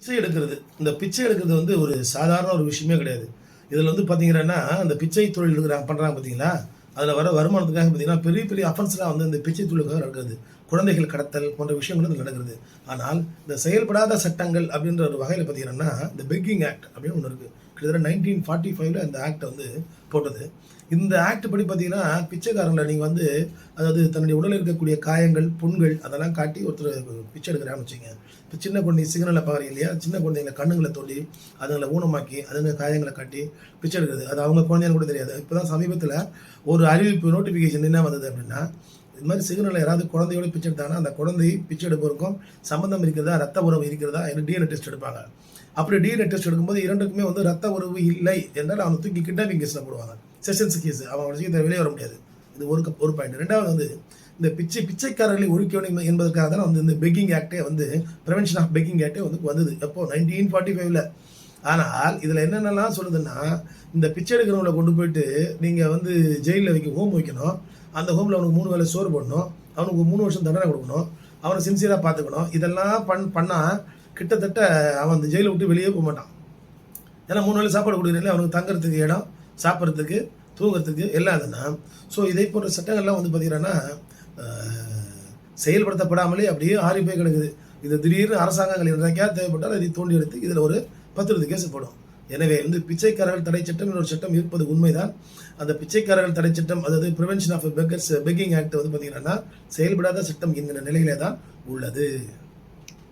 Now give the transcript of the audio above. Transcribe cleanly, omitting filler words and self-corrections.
பிச்சை எடுக்கிறது. இந்த பிச்சை எடுக்கிறது வந்து ஒரு சாதாரண ஒரு விஷயமே கிடையாது. இதில வந்து பார்த்தீங்கன்னா, அந்த பிச்சை தொழில் பண்றாங்க பார்த்தீங்களா? அதில வர வருமானத்துக்காக பார்த்தீங்கன்னா, பெரிய பெரிய அஃபென்ஸ்லாம் வந்து இந்த பிச்சை தொழிலுக்காக நடக்குது. குழந்தைகள் கடத்தல் போன்ற விஷயங்கள் வந்து நடக்குது. ஆனால், இந்த செயல்படாத சட்டங்கள் அப்படின்ற ஒரு வகையில பார்த்தீங்கன்னா, இந்த பெக்கிங் ஆக்ட் அப்படின்னு ஒண்ணு இருக்கு. கிட்டத்தட்ட 1945ல இந்த ஆக்ட் வந்து போட்டது. இந்த ஆக்ட் படி பார்த்தீங்கன்னா, பிச்சைக்காரங்கள நீங்க வந்து அதாவது தன்னுடைய உடல்ல இருக்கக்கூடிய காயங்கள், புண்கள் அதெல்லாம் காட்டி ஒருத்தர் பிச்சை எடுக்கிறான்னு வச்சுக்கங்க. இப்ப சின்ன குழந்தை சிக்னல்ல பார்க்குறீங்க இல்லையா? சின்ன குழந்தைங்கள கண்ணுங்கள தோண்டி, அதுங்கள ஊனமாக்கி, அதுங்க காயங்கள காட்டி பிச்சை எடுக்கிறது. அது அவங்க குழந்தைன்னு கூட தெரியாது. இப்பதான் சமீபத்தில ஒரு அறிவிப்பு நோட்டிஃபிகேஷன் என்ன வந்தது அப்படின்னா, இது மாரி சிக்னல்ல யாராவது குழந்தையோட பிச்சை எடுத்தாங்கன்னா, அந்த குழந்தை பிச்சை எடுப்பவருக்கும் சம்மந்தம் இருக்கிறதா, ரத்த உறவு இருக்கிறதா என்று டிஎன்ஏ டெஸ்ட் எடுப்பாங்க. அப்படி டிஎன்ஏ டெஸ்ட் எடுக்கும்போது 2க்குமே வந்து ரத்த உறவு இல்லை என்றால் அவன தூக்கி கிட்னாப்பிங் கேஸ்ல போடுவாங்க. Sessions case. அவன் விஷயத்துல வெளியே வர முடியாது. இது ஒரு பாயிண்ட். 2வது வந்து இந்த பிச்சைக்காரர்களை ஒழிக்க வேண்டும் என்பதற்காக தான் வந்து இந்த பெக்கிங் ஆக்டே வந்து பிரிவென்ஷன் ஆஃப் பெக்கிங் ஆக்டே வந்து வந்தது. எப்போ 1945ல. ஆனால் இதுல என்னென்னலாம் சொல்லுதுன்னா, இந்த பிச்சை எடுக்கிறவங்கள கொண்டு போயிட்டு நீங்க வந்து ஜெயில்ல ஹோம் வைக்கணும். அந்த ஹோம்ல அவனுக்கு 3 வேளை சோறு போடணும். அவனுக்கு 3 வருஷம் தண்டனை கொடுக்கணும். அவன சின்சியரா பார்த்துக்கணும். இதெல்லாம் பண்ணா கிட்டத்தட்ட அவன் அந்த ஜெயில விட்டு வெளியே போமாட்டான். ஏன்னா 3 வேளை சாப்பாடு குடுக்குறீங்களே, அவனுக்கு தங்குறதுக்கு இடம், சாப்பிடுறதுக்கு, தூங்குறதுக்கு எல்லாம் அதுன்னா. ஸோ இதை போன்ற சட்டங்கள்லாம் வந்து பார்த்தீங்கன்னா, அ செயல்படுத்தப்படாமலே அப்படியே ஆறிப்போய் கிடக்குது. இது திடீர்னு அரசாங்கங்கள் என்னைக்காவது தேவைப்பட்டால் அதை தோண்டி எடுத்து இதில ஒரு 10, 20 கேஸ் போடும். எனவே வந்து பிச்சைக்காரர்கள் தடை சட்டம் என்ற ஒரு சட்டம் இருப்பது உண்மைதான். அந்த பிச்சைக்காரர்கள் தடை சட்டம் அதாவது பிரிவென்ஷன் ஆஃப் பெக்கிங் ஆக்ட் வந்து பார்த்தீங்கன்னா, செயல்படாத சட்டம் என்கிற நிலையிலே தான் உள்ளது.